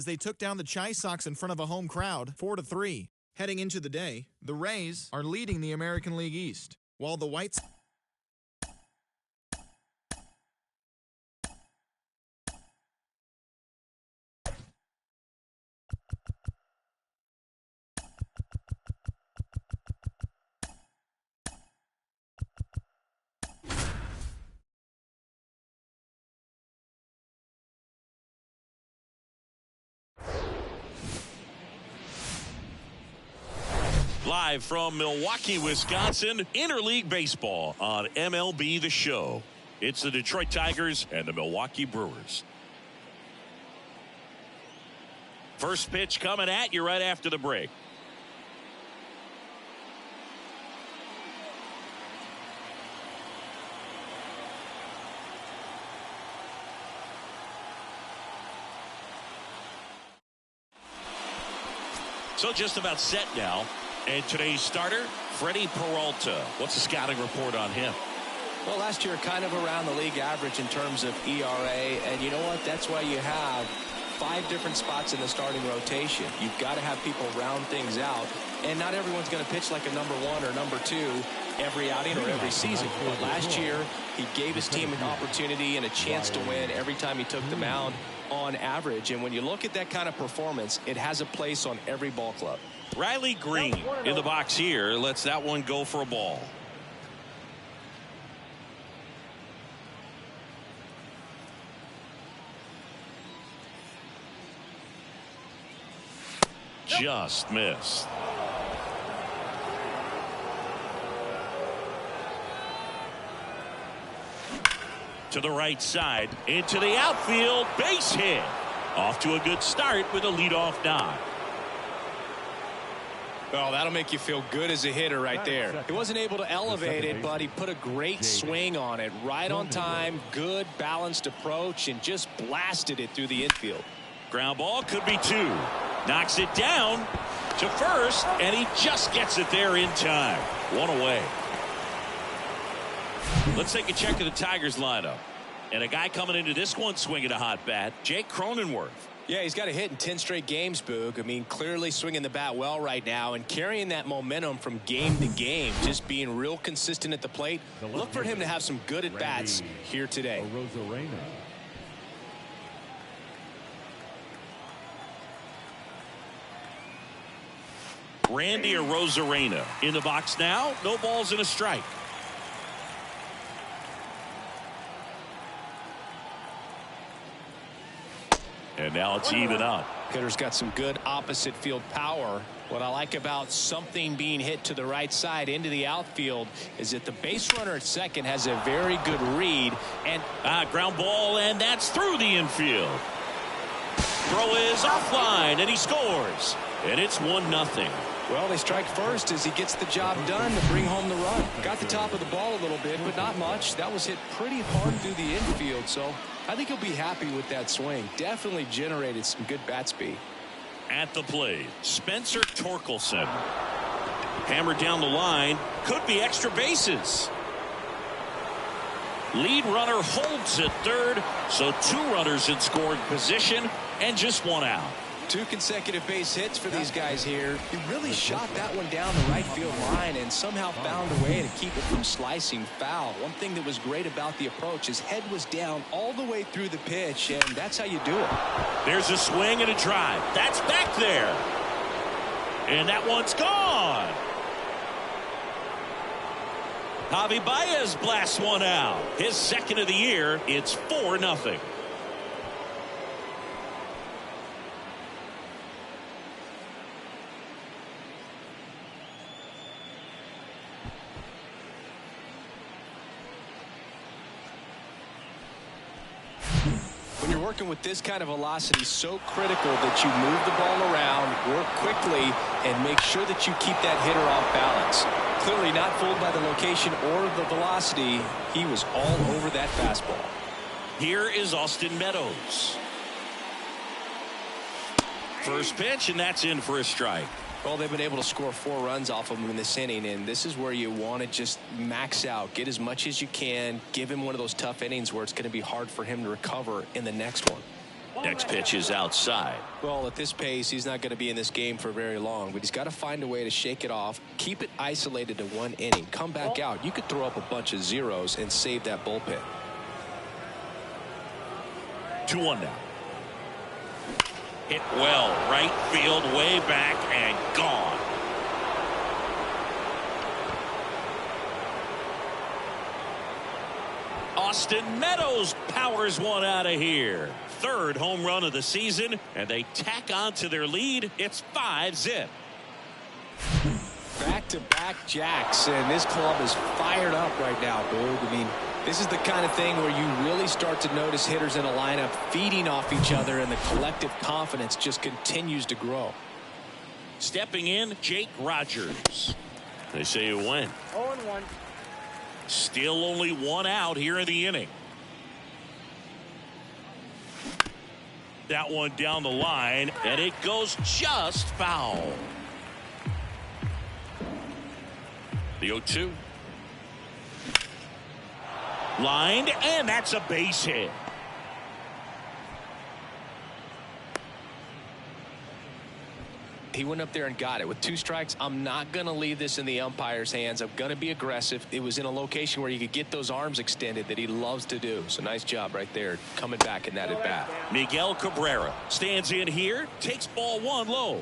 as they took down the Chi Sox in front of a home crowd 4-3. Heading into the day, the Rays are leading the American League East, while the White Sox live from Milwaukee, Wisconsin, Interleague Baseball on MLB The Show. It's the Detroit Tigers and the Milwaukee Brewers. First pitch coming at you right after the break. So just about set now. And today's starter, Freddie Peralta. What's the scouting report on him? Well, last year kind of around the league average in terms of ERA. And you know what? That's why you have 5 different spots in the starting rotation. You've got to have people round things out. And not everyone's going to pitch like a number 1 or number 2 every outing or every season. But last year, he gave his team an opportunity and a chance to win every time he took the mound on average. And when you look at that kind of performance, it has a place on every ball club. Riley Green in the box here. Lets that one go for a ball. Just missed. To the right side, into the outfield, base hit. Off to a good start with a leadoff knock. Oh, that'll make you feel good as a hitter right there. He wasn't able to elevate it, but he put a great swing on it. Right on time, good balanced approach, and just blasted it through the infield. Ground ball could be 2. Knocks it down to first, and he just gets it there in time. 1 away. Let's take a check of the Tigers lineup. And a guy coming into this one swinging a hot bat, Jake Cronenworth. Yeah, he's got a hit in 10 straight games, Boog. I mean, clearly swinging the bat well right now and carrying that momentum from game to game, just being real consistent at the plate. Look for him to have some good at-bats here today. Randy Arozarena in the box now. No balls and a strike. And now it's even up. Hitter's got some good opposite field power. What I like about something being hit to the right side into the outfield is that the base runner at second has a very good read. And ground ball, and that's through the infield. Throw is offline, and he scores. And it's 1-0. Well, they strike first as he gets the job done to bring home the run. Got the top of the ball a little bit, but not much. That was hit pretty hard through the infield, so I think he'll be happy with that swing. Definitely generated some good bat speed. At the plate, Spencer Torkelson. Hammered down the line. Could be extra bases. Lead runner holds at third, so 2 runners in scoring position and just 1 out. 2 consecutive base hits for these guys here. He really shot that one down the right field line and somehow found a way to keep it from slicing foul. One thing that was great about the approach, his head was down all the way through the pitch, and that's how you do it. There's a swing and a drive. That's back there. And that one's gone. Javi Baez blasts one out. His second of the year. It's 4-0. When you're working with this kind of velocity, so critical that you move the ball around, work quickly, and make sure that you keep that hitter off balance. Clearly not fooled by the location or the velocity. He was all over that fastball. Here is Austin Meadows. First pitch, and that's in for a strike. Well, they've been able to score 4 runs off of him in this inning, and this is where you want to just max out, get as much as you can, give him one of those tough innings where it's going to be hard for him to recover in the next one. Next pitch is outside. Well, at this pace, he's not going to be in this game for very long, but he's got to find a way to shake it off, keep it isolated to one inning, come back out. You could throw up a bunch of zeros and save that bullpen. 2-1 now. Hit well, right field, way back, and gone. Austin Meadows powers one out of here. Third home run of the season, and they tack on to their lead. It's 5-zip. Back-to-back jacks, and this club is fired up right now, Boog. I mean, this is the kind of thing where you really start to notice hitters in a lineup feeding off each other, and the collective confidence just continues to grow. Stepping in, Jake Rogers. They say it went. 0-1. Still only one out here in the inning. That one down the line, and it goes just foul. The 0-2. Lined, and that's a base hit. He went up there and got it. With 2 strikes, I'm not going to leave this in the umpire's hands. I'm going to be aggressive. It was in a location where you could get those arms extended that he loves to do. So nice job right there coming back in that at bat. Miguel Cabrera stands in here, takes ball 1 low.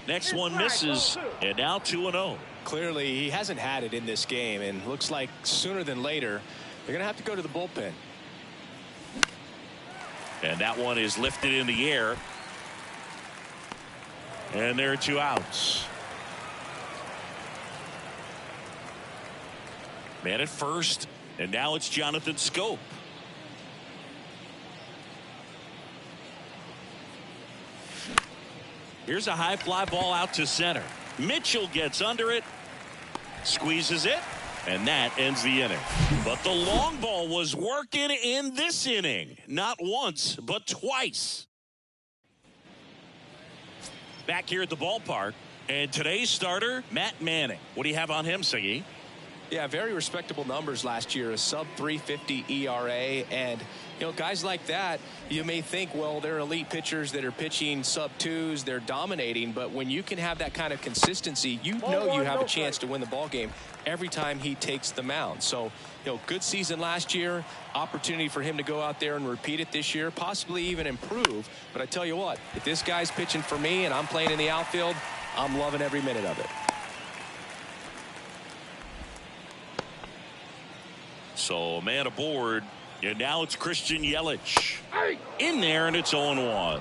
Next one misses, and now 2-0. Clearly, he hasn't had it in this game, and looks like sooner than later, they're going to have to go to the bullpen. And that one is lifted in the air. And there are 2 outs. Man at first, and now it's Jonathan Scope. Here's a high fly ball out to center. Mitchell gets under it, squeezes it, and that ends the inning. But the long ball was working in this inning. Not once, but twice. Back here at the ballpark, and today's starter, Matt Manning. What do you have on him, Siggy? Yeah, very respectable numbers last year, a sub-350 ERA, and you know, guys like that, you may think, well, they're elite pitchers that are pitching sub-2s, they're dominating, but when you can have that kind of consistency, you know you have a chance to win the ball game every time he takes the mound. So, you know, good season last year, opportunity for him to go out there and repeat it this year, possibly even improve. But I tell you what, if this guy's pitching for me and I'm playing in the outfield, I'm loving every minute of it. So a man aboard, and now it's Christian Yelich in there, and it's 0-1.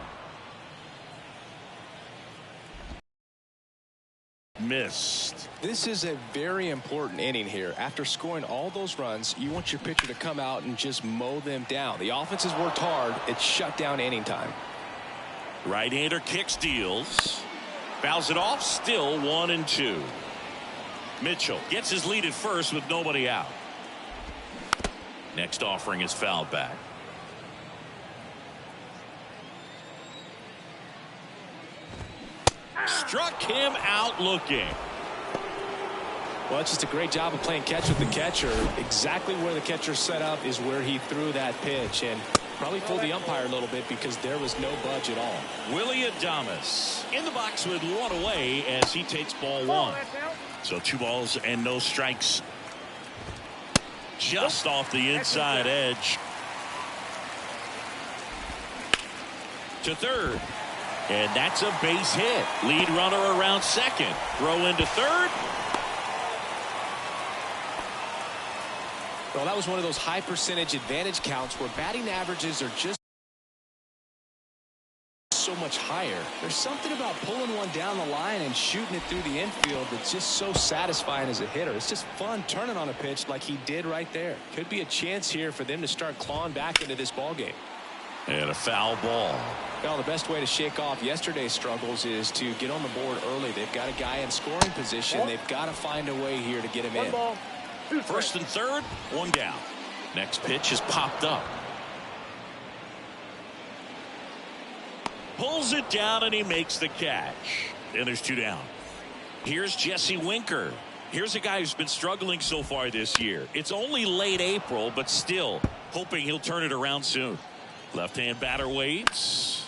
Missed. This is a very important inning here. After scoring all those runs, you want your pitcher to come out and just mow them down. The offense has worked hard. It's shut down inning time. Right-hander kicks, deals, fouls it off. Still 1-2. Mitchell gets his lead at first with nobody out. Next offering is fouled back. Struck him out looking. Well, it's just a great job of playing catch with the catcher. Exactly where the catcher set up is where he threw that pitch, and probably fooled the umpire a little bit because there was no budge at all. Willie Adames in the box with 1 away as he takes ball 1. So 2 balls and no strikes. Just off the inside edge. To third. And that's a base hit. Lead runner around second. Throw into third. Well, that was one of those high percentage advantage counts where batting averages are just so much higher. There's something about pulling one down the line and shooting it through the infield that's just so satisfying as a hitter. It's just fun turning on a pitch like he did right there. Could be a chance here for them to start clawing back into this ball game. And a foul ball. Well, the best way to shake off yesterday's struggles is to get on the board early. They've got a guy in scoring position. They've got to find a way here to get him in. First and third, 1 down. Next pitch is popped up. Pulls it down and he makes the catch. And there's 2 down. Here's Jesse Winker. Here's a guy who's been struggling so far this year. It's only late April, but still hoping he'll turn it around soon. Left-hand batter waits.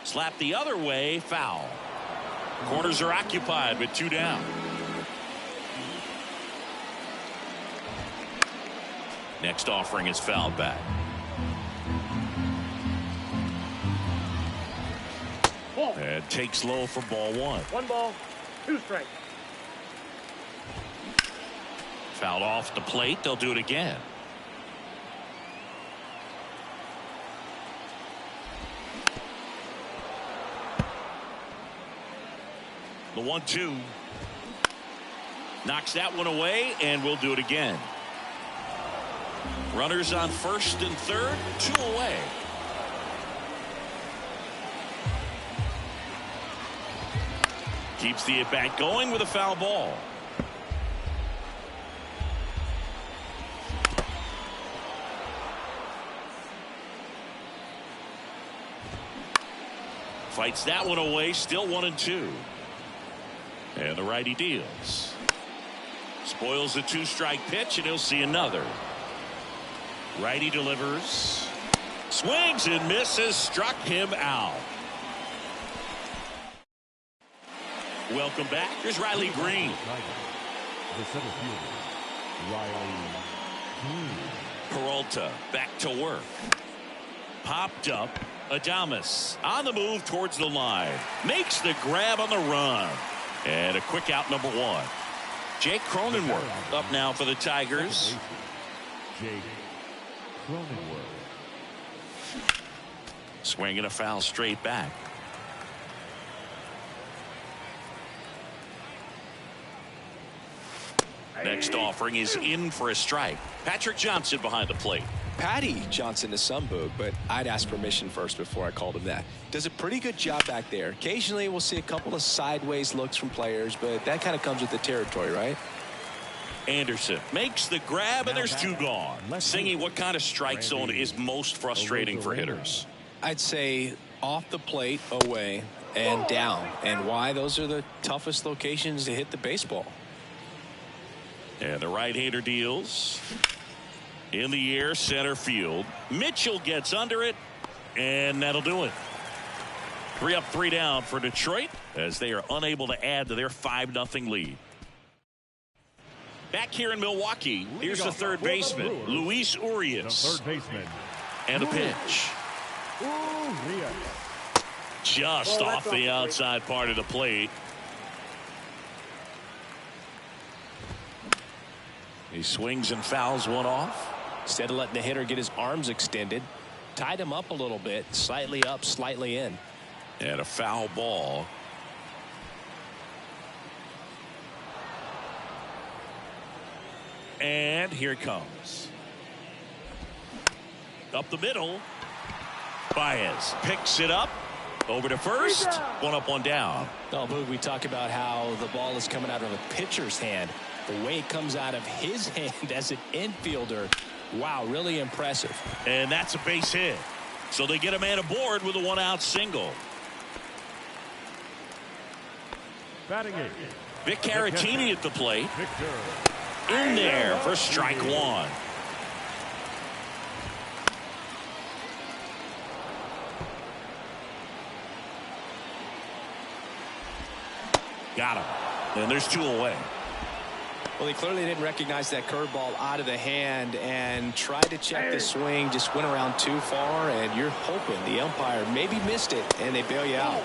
Slap the other way, foul. Corners are occupied with 2 down. Next offering is fouled back. And takes low for ball 1. 1 ball, 2 strikes. Fouled off the plate. They'll do it again. The 1-2. Knocks that one away, and we'll do it again. Runners on first and third, 2 away. Keeps the at-bat going with a foul ball. Fights that one away, still 1-2. And the righty deals. Spoils the 2-strike pitch, and he'll see another. Righty delivers. Swings and misses. Struck him out. Welcome back. Here's Riley Green. The center fielder, Riley Green. Peralta back to work. Popped up. Adames on the move towards the line. Makes the grab on the run. And a quick out, number 1. Jake Cronenworth up now for the Tigers. Jake Cronenworth. Swinging a foul straight back. Next offering is in for a strike. Patrick Johnson behind the plate. Patty Johnson to some book, but I'd ask permission first before I called him that. Does a pretty good job back there. Occasionally we'll see a couple of sideways looks from players, but that kind of comes with the territory, right? Anderson makes the grab, and there's 2 gone. Singy, what kind of strike zone is most frustrating for hitters? I'd say off the plate, away, and down. And why? Those are the toughest locations to hit the baseball. And the right-hander deals. In the air, center field. Mitchell gets under it, and that'll do it. 3 up, 3 down for Detroit as they are unable to add to their 5-0 lead. Back here in Milwaukee, here's the third baseman, Luis Urias. Third baseman. And a pitch. Just off the outside part of the plate. He swings and fouls one off. Instead of letting the hitter get his arms extended, tied him up a little bit, slightly up, slightly in. And a foul ball. And here it comes. Up the middle. Baez picks it up. Over to first. 1 up, 1 down. Oh, Boog, we talk about how the ball is coming out of a pitcher's hand. The way it comes out of his hand as an infielder. Wow, really impressive. And that's a base hit. So they get a man aboard with a 1-out single. Batting 8. Vic Caratini at the plate. In there for strike 1. Got him. And there's 2 away. Well, he clearly didn't recognize that curveball out of the hand and tried to check the swing, just went around too far, and you're hoping the umpire maybe missed it, and they bail you out.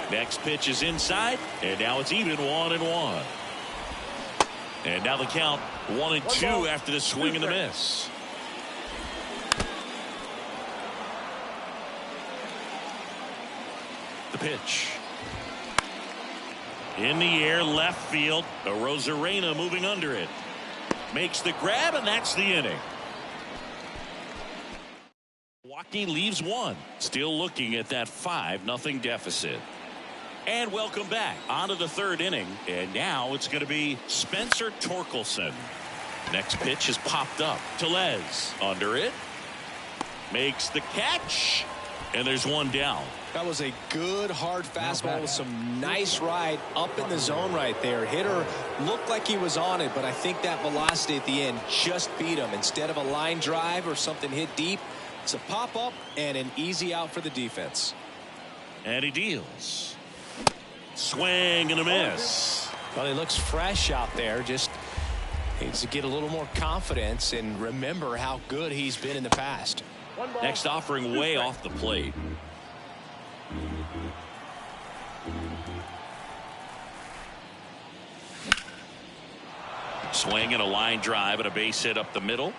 Next pitch is inside, and now it's even 1-1. And now the count 1-2 after the swing and the miss. The pitch. In the air, left field. Arozarena moving under it. Makes the grab, and that's the inning. Milwaukee leaves 1. Still looking at that 5-0 deficit. And welcome back. On to the 3rd inning. And now it's going to be Spencer Torkelson. Next pitch is popped up. Tellez under it. Makes the catch. And there's 1 down. That was a good hard fastball with some nice ride up in the zone right there. Hitter looked like he was on it, but I think that velocity at the end just beat him. Instead of a line drive or something hit deep, it's a pop up and an easy out for the defense. And he deals. Swing and a miss. Well, he looks fresh out there. Just needs to get a little more confidence and remember how good he's been in the past. Next offering way off the plate. Swing and a line drive and a base hit up the middle.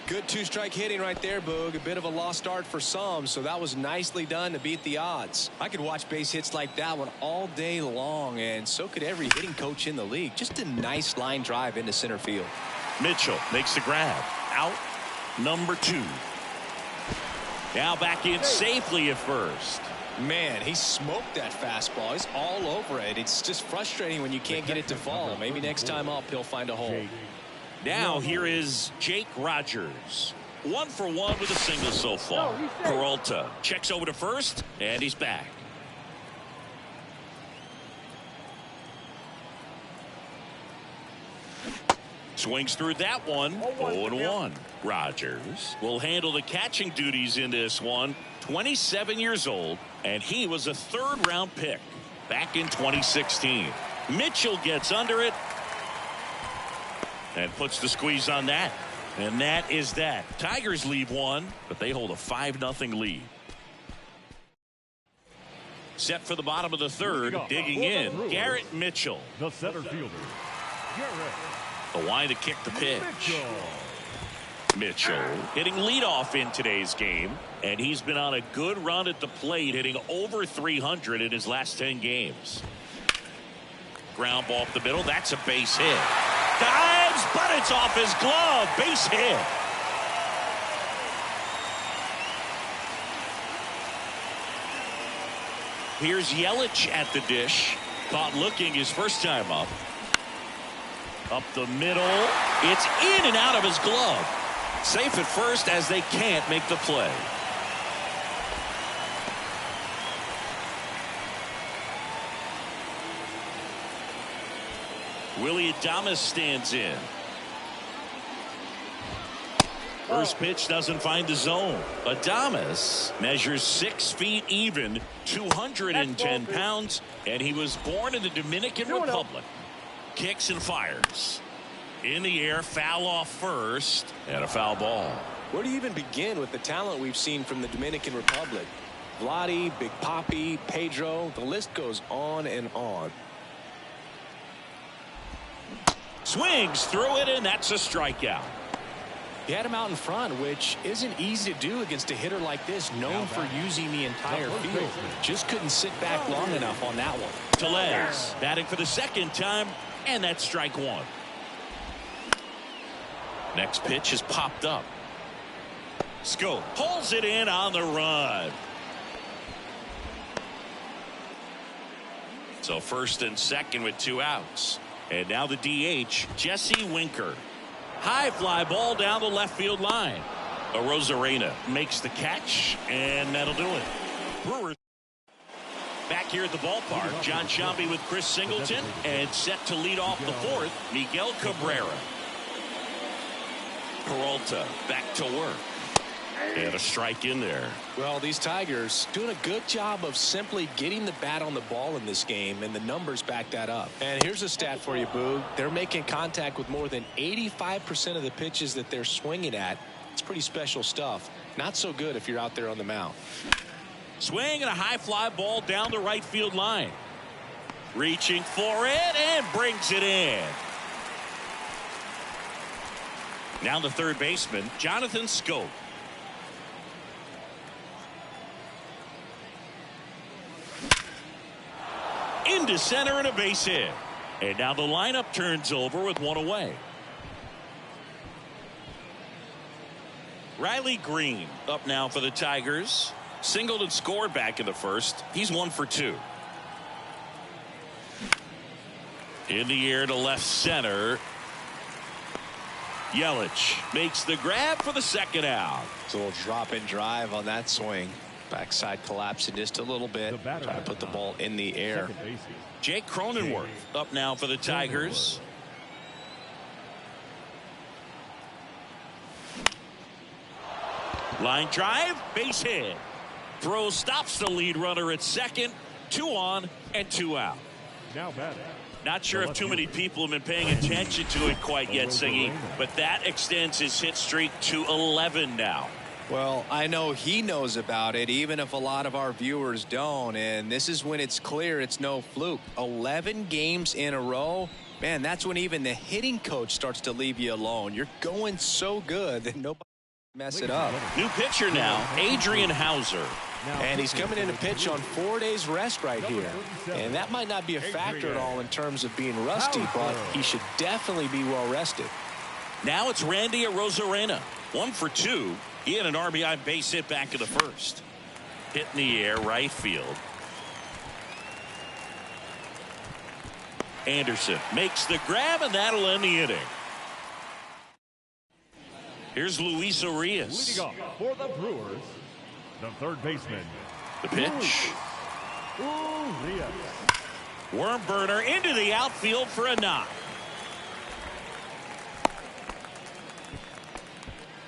Good two-strike hitting right there, Boog. A bit of a lost start for some, so that was nicely done to beat the odds. I could watch base hits like that one all day long, and so could every hitting coach in the league. Just a nice line drive into center field. Mitchell makes the grab. Out number 2. Now back in safely at first. Man, he smoked that fastball. He's all over it. It's just frustrating when you can't get it to fall. Maybe next time up he'll find a hole. Now here is Jake Rogers. 1 for 1 with a single so far. Peralta checks over to first, and he's back. Swings through that one. 0-1. Rogers will handle the catching duties in this one. 27 years old, and he was a 3rd-round pick back in 2016. Mitchell gets under it and puts the squeeze on that. And that is that. Tigers leave one, but they hold a 5-0 lead. Set for the bottom of the 3rd. Digging in, Garrett Mitchell. The center fielder, Garrett. The line to kick the pitch. Mitchell hitting leadoff in today's game, and he's been on a good run at the plate, hitting over 300 in his last 10 games. Ground ball up the middle. That's a base hit. Dives, but it's off his glove. Base hit. Here's Yelich at the dish. Caught looking his first time up. Up the middle. It's in and out of his glove. Safe at first as they can't make the play. Willie Adames stands in. First pitch doesn't find the zone. Adames measures 6 feet even, 210 pounds, and he was born in the Dominican Republic. Kicks and fires. In the air, foul off first, and a foul ball. Where do you even begin with the talent we've seen from the Dominican Republic? Vladdy, Big Papi, Pedro, the list goes on and on. Swings through it, and that's a strikeout. He had him out in front, which isn't easy to do against a hitter like this, known for using the entire field. Just couldn't sit back long enough on that one. Tellez batting for the 2nd time, and that's strike 1. Next pitch is popped up. Scope pulls it in on the run. So 1st and 2nd with 2 outs. And now the DH, Jesse Winker. High fly ball down the left field line. Arozarena makes the catch, and that'll do it. Brewers back here at the ballpark. John Shambi with Chris Singleton, and set to lead off the 4th, Miguel Cabrera. Peralta back to work. And a strike in there. Well, these Tigers doing a good job of simply getting the bat on the ball in this game, and the numbers back that up. And here's a stat for you, Boog. They're making contact with more than 85% of the pitches that they're swinging at. It's pretty special stuff. Not so good if you're out there on the mound. Swing and a high fly ball down the right field line. Reaching for it and brings it in. Now the 3rd baseman, Jonathan Scope. Into center and a base hit. And now the lineup turns over with 1 away. Riley Green up now for the Tigers. Singled and scored back in the 1st. He's 1 for 2. In the air to left center. Yelich makes the grab for the second out. It's a little drop and drive on that swing. Backside collapsing just a little bit. Try to put the ball in the air. Jake Cronenworth up now for the Tigers. Line drive, base hit. Throw stops the lead runner at second. 2 on and 2 out. Now batting. Not sure if too many people have been paying attention to it quite yet, Singy, but that extends his hit streak to 11 now. Well, I know he knows about it, even if a lot of our viewers don't. And this is when it's clear it's no fluke. 11 games in a row. Man, that's when even the hitting coach starts to leave you alone. You're going so good that nobody mess it up. New pitcher now, Adrian Hauser. And he's coming in to pitch on 4 days rest right here. And that might not be a factor at all in terms of being rusty, but he should definitely be well rested. Now it's Randy Arozarena. 1 for 2. He had an RBI base hit back in the first. Hit in the air, right field. Anderson makes the grab, and that'll end the inning. Here's Luis Urias. Leading off for the Brewers, the third baseman. The pitch. Urias. Worm burner into the outfield for a knock.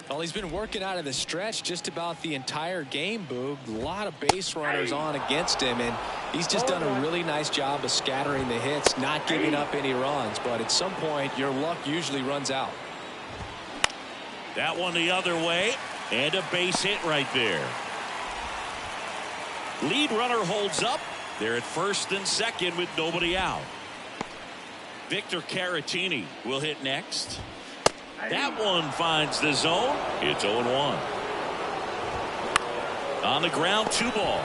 Well, he's been working out of the stretch just about the entire game, Boog. A lot of base runners on against him, and he's just done a really nice job of scattering the hits, not giving up any runs. But at some point, your luck usually runs out. That one the other way, and a base hit right there. Lead runner holds up. They're at first and second with nobody out. Victor Caratini will hit next. That one finds the zone. It's 0-1. On the ground, 2 ball.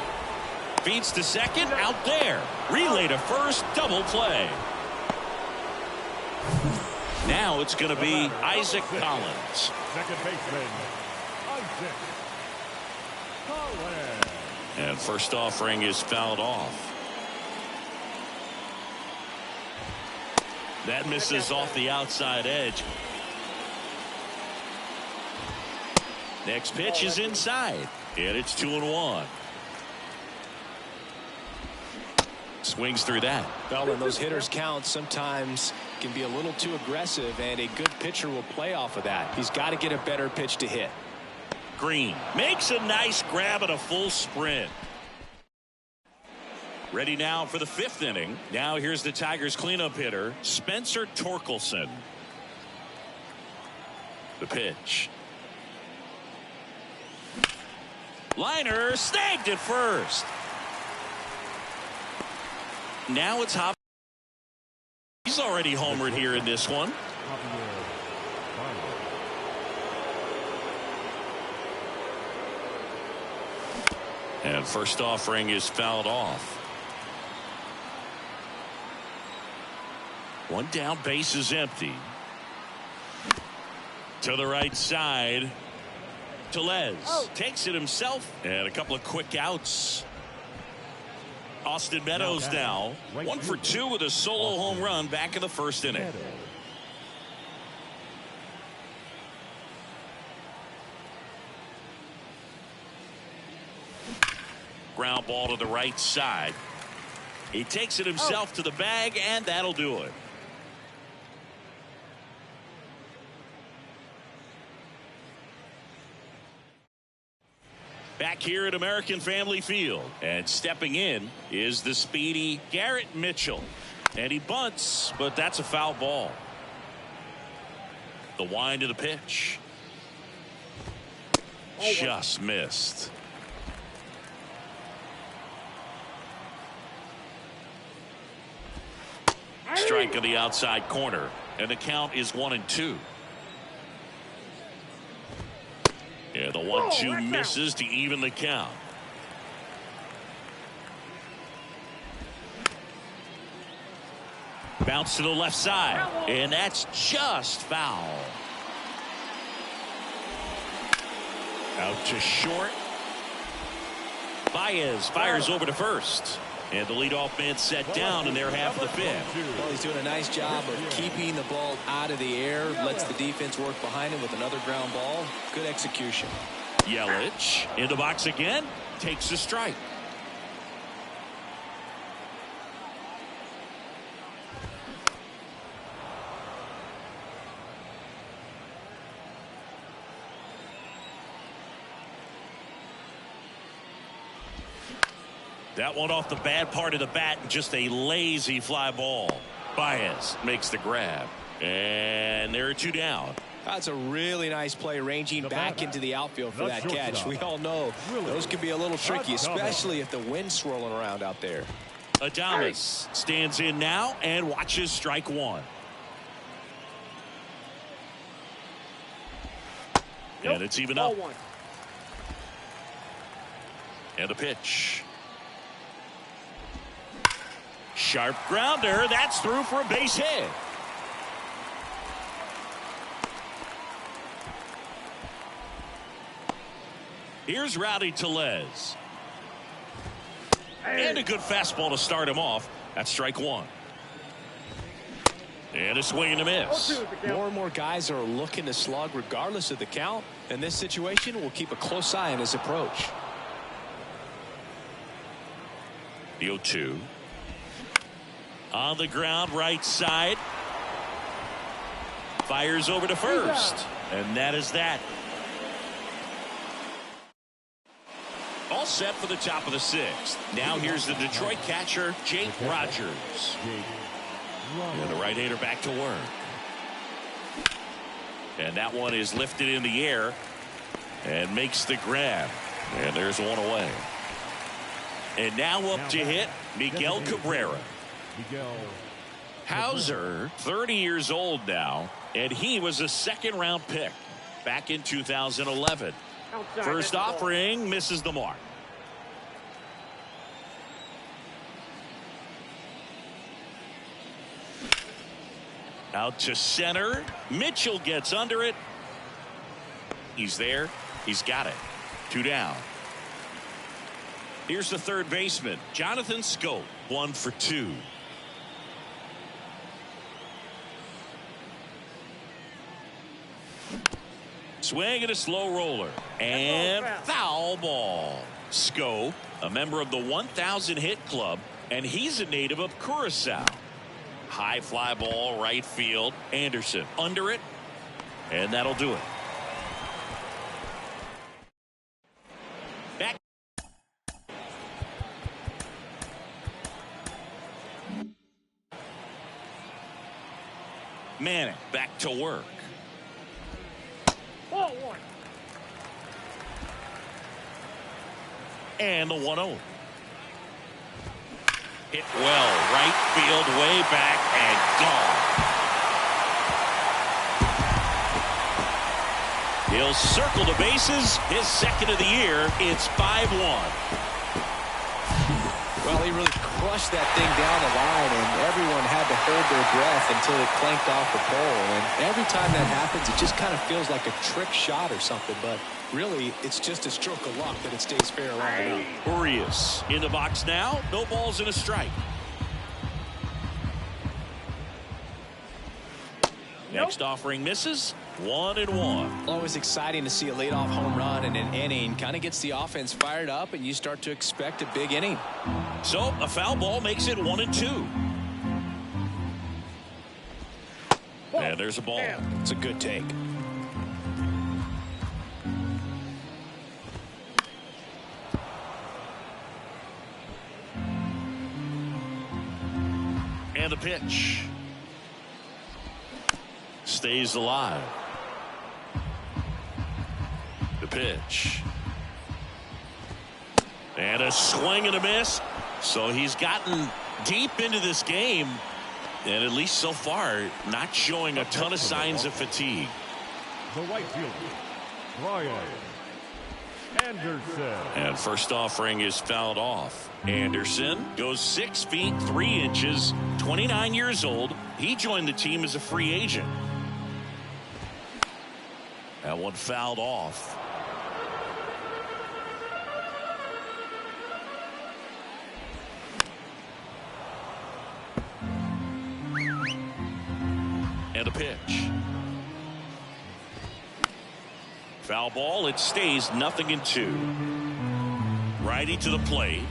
Feeds to second, out there. Relay to first, double play. Now it's going to be Isaac Collins. Second baseman, Isaac Collins. And first offering is fouled off. That misses off the outside edge. Next pitch is inside, and it's 2-1. Swings through that. Well, when those hitters count, sometimes can be a little too aggressive, and a good pitcher will play off of that. He's got to get a better pitch to hit. Green makes a nice grab at a full sprint. Ready now for the 5th inning. Now here's the Tigers cleanup hitter, Spencer Torkelson. The pitch. Liner snagged at first. Now it's Hop. He's already homered here in this one. And first offering is fouled off. One down, base is empty. To the right side. Tellez takes it himself, and a couple of quick outs. Austin Meadows now 1 for 2 with a solo home run back in the first inning. Ground ball to the right side. He takes it himself to the bag, and that'll do it. Back here at American Family Field, and stepping in is the speedy Garrett Mitchell, and he bunts, but that's a foul ball. The wind of the pitch just missed. Strike on the outside corner, and the count is 1-2. Yeah, the 1-2 misses to even the count. Bounce to the left side, and that's just foul. Out to short. Baez fires over to first. And the leadoff man set down in their half of the fifth. Well, he's doing a nice job of keeping the ball out of the air. Lets the defense work behind him with another ground ball. Good execution. Yelich in the box again. Takes a strike. That one off the bad part of the bat, just a lazy fly ball. Baez makes the grab. And there are two down. That's a really nice play, ranging back into the outfield for that catch. We all know those can be a little tricky, especially if the wind's swirling around out there. Adames stands in now and watches strike one. And it's even up. And a pitch. Sharp grounder. That's through for a base hit. Here's Rowdy Tellez. And a good fastball to start him off. That's strike one. And a swing and a miss. More and more guys are looking to slug regardless of the count. In this situation, we'll keep a close eye on his approach. The 0-2. On the ground, right side. Fires over to first. And that is that. All set for the top of the sixth. Now here's the Detroit catcher, Jake Rogers. And the right-hander back to work. And that one is lifted in the air and makes the grab. And there's one away. And now up to hit Miguel Cabrera. Hauser, 30 years old now, and he was a second-round pick back in 2011. First offering misses the mark. Out to center. Mitchell gets under it. He's there. He's got it. Two down. Here's the third baseman, Jonathan Scope, 1 for 2. Swing and a slow roller. And foul ball. Scope, a member of the 1,000 hit club, and he's a native of Curacao. High fly ball, right field. Anderson under it, and that'll do it. Back. Manning back to work. And the 1-0. Hit well, right field, way back, and gone. He'll circle the bases, his second of the year. It's 5-1. Well, he really crushed that thing down the line, and everyone had to hold their breath until it clanked off the pole. And every time that happens, it just kind of feels like a trick shot or something, but really, it's just a stroke of luck that it stays fair long enough. Urias in the box now. No balls and a strike. Next offering misses. 1-1. Always exciting to see a leadoff home run in an inning. Kind of gets the offense fired up, and you start to expect a big inning. So a foul ball makes it 1-2. And there's a ball. It's a good take. And the pitch. Stays alive. The pitch. And a swing and a miss. So he's gotten deep into this game, and at least so far, not showing a ton of signs of fatigue. The right fielder, Brian Anderson. And first offering is fouled off. Anderson goes 6 feet 3 inches, 29 years old. He joined the team as a free agent. That one fouled off. And a pitch. Foul ball. It stays 0-2. Righty to the plate.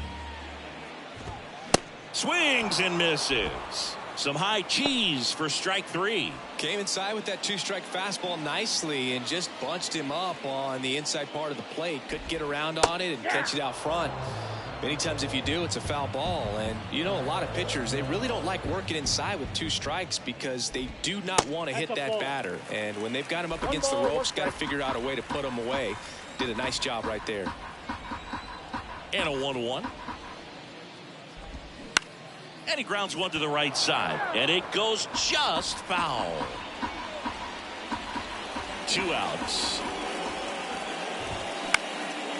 Swings and misses. Some high cheese for strike 3. Came inside with that 2-strike fastball nicely and just bunched him up on the inside part of the plate. Couldn't get around on it and catch it out front. Many times if you do, it's a foul ball. And you know, a lot of pitchers, they really don't like working inside with 2 strikes because they do not want to hit that batter. And when they've got him up against the ropes, got to figure out a way to put him away. Did a nice job right there. And a 1-1. And he grounds one to the right side. And it goes just foul. 2 outs.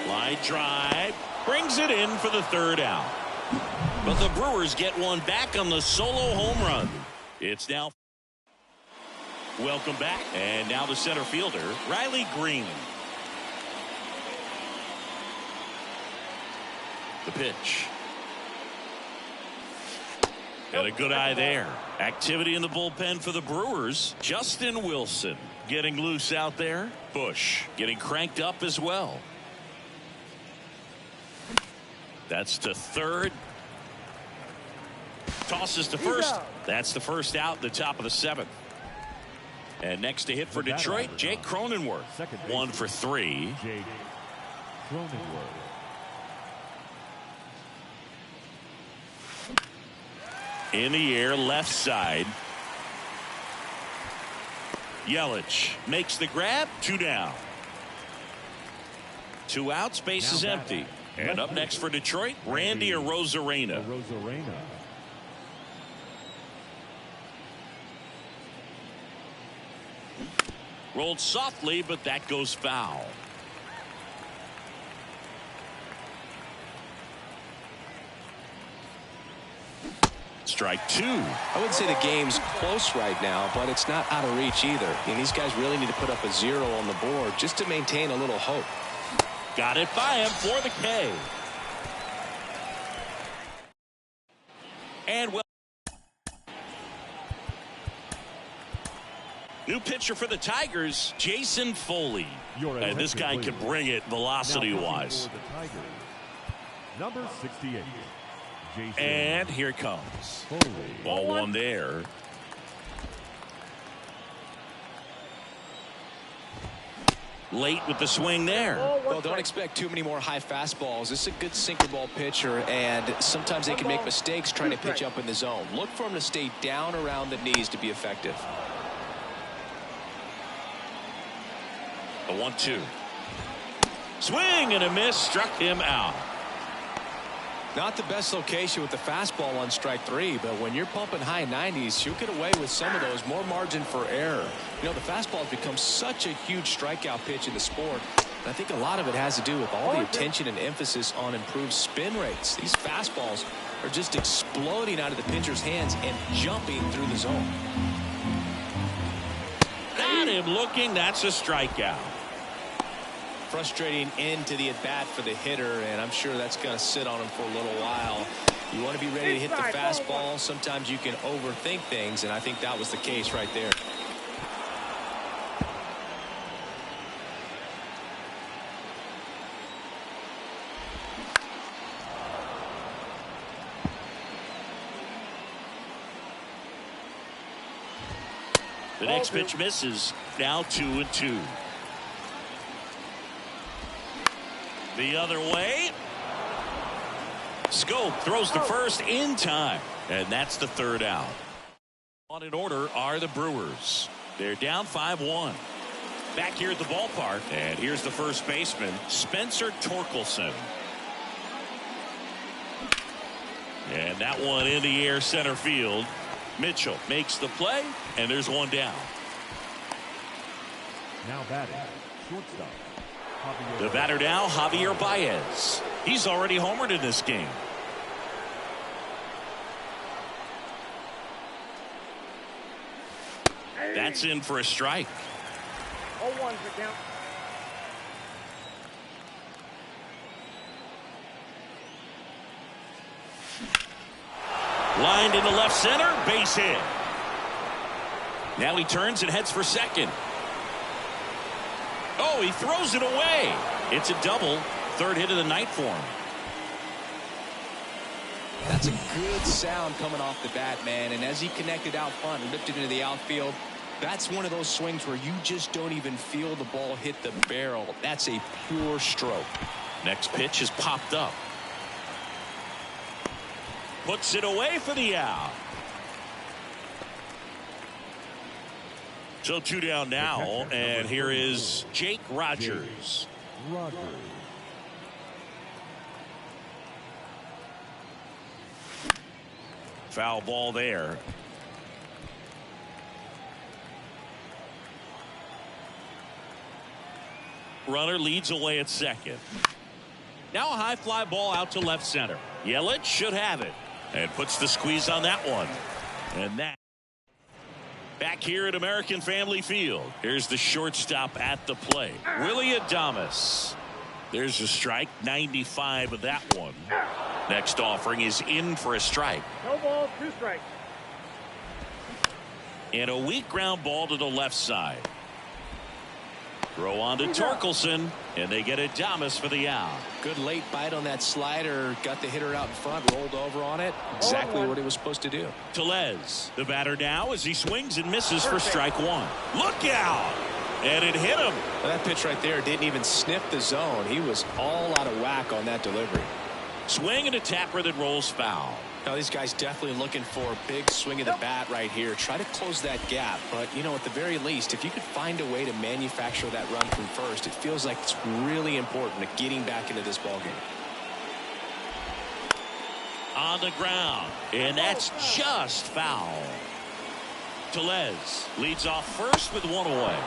Line drive. Brings it in for the 3rd out. But the Brewers get one back on the solo home run. It's now. Welcome back. And now the center fielder, Riley Green. The pitch. And a good eye there. Activity in the bullpen for the Brewers. Justin Wilson getting loose out there. Bush getting cranked up as well. That's to 3rd. Tosses to 1st. That's the 1st out, the top of the 7th. And next to hit for Detroit, Jake Cronenworth. 1 for 3. Jake Cronenworth. In the air, left side. Yelich makes the grab. 2 down. 2 outs, base is empty. And up next for Detroit, Randy Arozarena. Rolled softly, but that goes foul. Strike 2. I wouldn't say the game's close right now, but it's not out of reach either. And these guys really need to put up a 0 on the board just to maintain a little hope. Got it by him for the K. And well, new pitcher for the Tigers, Jason Foley. And this guy can bring it velocity-wise. Number 68. Jason And here it comes. Foley. Ball 1 there. Late with the swing there. Well, don't expect too many more high fastballs. This is a good sinker ball pitcher, and sometimes they can make mistakes trying to pitch up in the zone. Look for him to stay down around the knees to be effective. A 1-2. Swing and a miss, struck him out. Not the best location with the fastball on strike 3, but when you're pumping high 90s, you'll get away with some of those. More margin for error. You know, the fastball has become such a huge strikeout pitch in the sport. And I think a lot of it has to do with all the attention and emphasis on improved spin rates. These fastballs are just exploding out of the pitcher's hands and jumping through the zone. Got him looking. That's a strikeout. Frustrating end to the at-bat for the hitter, and I'm sure that's going to sit on him for a little while. You want to be ready to hit the fastball. Sometimes you can overthink things, and I think that was the case right there. The next pitch misses. Now 2-2. The other way. Scope throws to first in time. And that's the 3rd out. On in order are the Brewers. They're down 5-1. Back here at the ballpark. And here's the first baseman, Spencer Torkelson. And that one in the air center field. Mitchell makes the play. And there's 1 down. Now batting, shortstop. The batter now, Javier Baez. He's already homered in this game. That's in for a strike. 0-1 for count. Lined into left center, base hit. Now he turns and heads for second. Oh, he throws it away. It's a double. Third hit of the night for him. That's a good sound coming off the bat, man. And as he connected out front and ripped it into the outfield, that's one of those swings where you just don't even feel the ball hit the barrel. That's a pure stroke. Next pitch is popped up. Puts it away for the out. So 2 down now, and here is Jake Rogers. Foul ball there. Runner leads away at second. Now a high fly ball out to left center. Yelich should have it and puts the squeeze on that one. And that back here at American Family Field. Here's the shortstop at the plate, Willie Adames. There's a strike, 95 of that one. Next offering is in for a strike. No balls, 2 strikes. And a weak ground ball to the left side. Throw on to Torkelson, and they get Adames for the out. Good late bite on that slider. Got the hitter out in front, rolled over on it. Exactly what he was supposed to do. Tellez, the batter now as he swings and misses for strike 1. Look out! And it hit him. Well, that pitch right there didn't even sniff the zone. He was all out of whack on that delivery. Swing and a tapper that rolls foul. Now these guys definitely looking for a big swing of the bat right here. Try to close that gap. But, you know, at the very least, if you could find a way to manufacture that run from first, it feels like it's really important to getting back into this ballgame. On the ground, and that's just foul. Tellez leads off first with 1 away.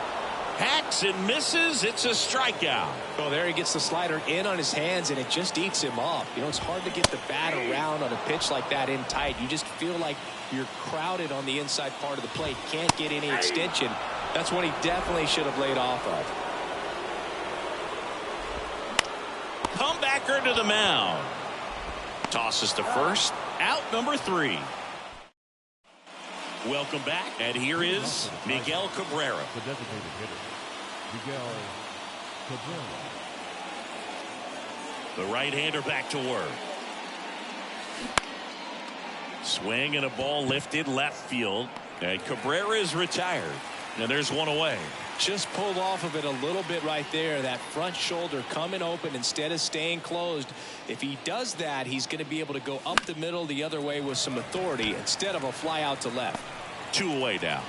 Hacks and misses. It's a strikeout. Oh, there he gets the slider in on his hands, and it just eats him up. You know, it's hard to get the bat around on a pitch like that in tight. You just feel like you're crowded on the inside part of the plate. Can't get any extension. That's what he definitely should have laid off of. Comebacker to the mound. Tosses to first. Out number 3. Welcome back, and here is Miguel Cabrera. The designated hitter, Miguel Cabrera. The right-hander back to work. Swing and a ball lifted left field, and Cabrera is retired. And there's 1 away. Just pulled off of it a little bit right there. That front shoulder coming open instead of staying closed. If he does that, he's going to be able to go up the middle the other way with some authority instead of a fly out to left. 2 away now.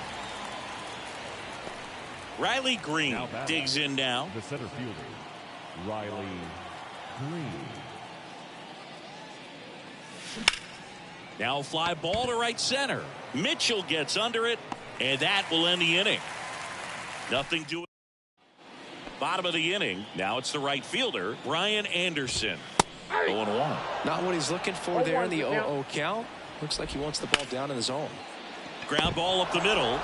Riley Green digs in now. The center fielder, Riley Green. Now a fly ball to right center. Mitchell gets under it, and that will end the inning. Nothing to it. Bottom of the inning. Now it's the right fielder, Brian Anderson. 0-1. Not what he's looking for there in the 0-0 count. Looks like he wants the ball down in the zone. Ground ball up the middle.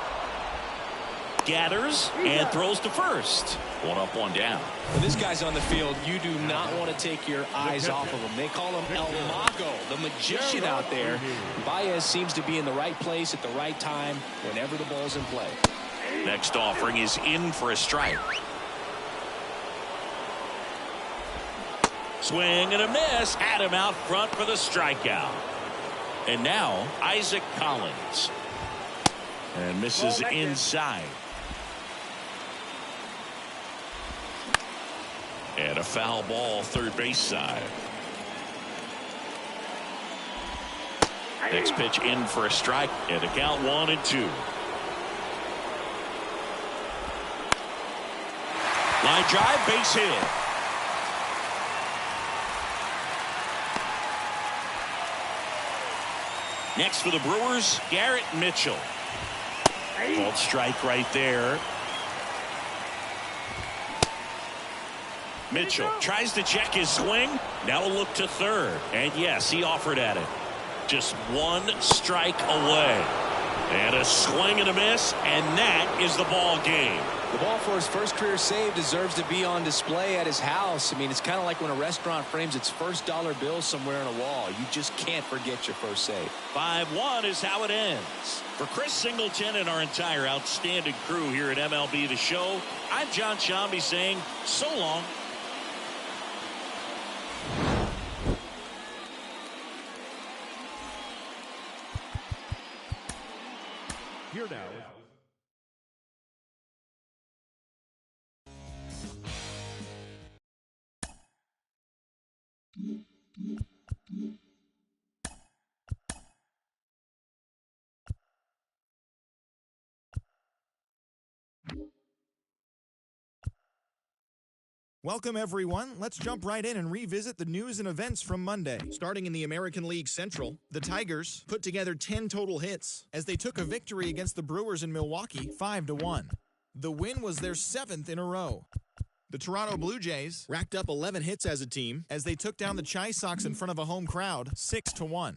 Gathers and throws to first. 1 up, 1 down. When this guy's on the field, you do not want to take your eyes off of him. They call him El Mago, the magician out there. Baez seems to be in the right place at the right time whenever the ball's in play. Next offering is in for a strike. Swing and a miss. Had him out front for the strikeout. And now Isaac Collins. And misses inside. And a foul ball third base side. Next pitch in for a strike. And a count 1-2. Line drive, base hit. Next for the Brewers, Garrett Mitchell. Called strike right there. Mitchell tries to check his swing. Now a look to third. And yes, he offered at it. Just 1 strike away. And a swing and a miss, and that is the ball game. The ball for his first career save deserves to be on display at his house. I mean, it's kind of like when a restaurant frames its first dollar bill somewhere on a wall. You just can't forget your first save. 5-1 is how it ends. For Chris Singleton and our entire outstanding crew here at MLB The Show, I'm John Shambi saying so long. Here now. Welcome, everyone. Let's jump right in and revisit the news and events from Monday. Starting in the American League Central, the Tigers put together 10 total hits as they took a victory against the Brewers in Milwaukee 5-1. The win was their 7th in a row. The Toronto Blue Jays racked up 11 hits as a team as they took down the Chi Sox in front of a home crowd 6-1.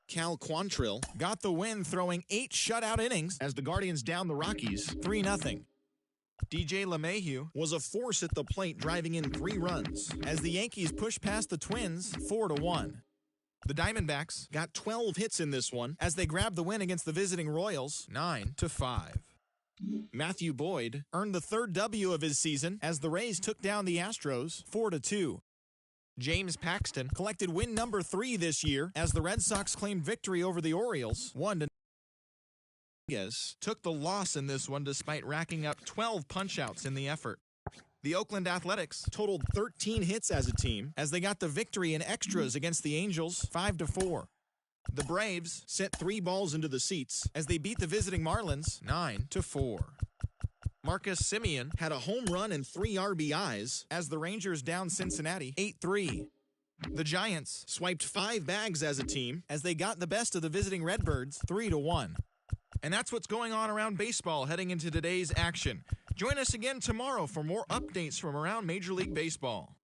Cal Quantrill got the win, throwing 8 shutout innings as the Guardians downed the Rockies 3-0. DJ LeMahieu was a force at the plate, driving in 3 runs as the Yankees pushed past the Twins 4-1. The Diamondbacks got 12 hits in this one as they grabbed the win against the visiting Royals 9-5. Matthew Boyd earned the 3rd W of his season as the Rays took down the Astros 4-2. James Paxton collected win number 3 this year as the Red Sox claimed victory over the Orioles 1-0. Took the loss in this one despite racking up 12 punch-outs in the effort. The Oakland Athletics totaled 13 hits as a team as they got the victory in extras against the Angels 5-4. The Braves sent 3 balls into the seats as they beat the visiting Marlins 9-4. Marcus Semien had a home run and 3 RBIs as the Rangers downed Cincinnati 8-3. The Giants swiped 5 bags as a team as they got the best of the visiting Redbirds 3-1. And that's what's going on around baseball heading into today's action. Join us again tomorrow for more updates from around Major League Baseball.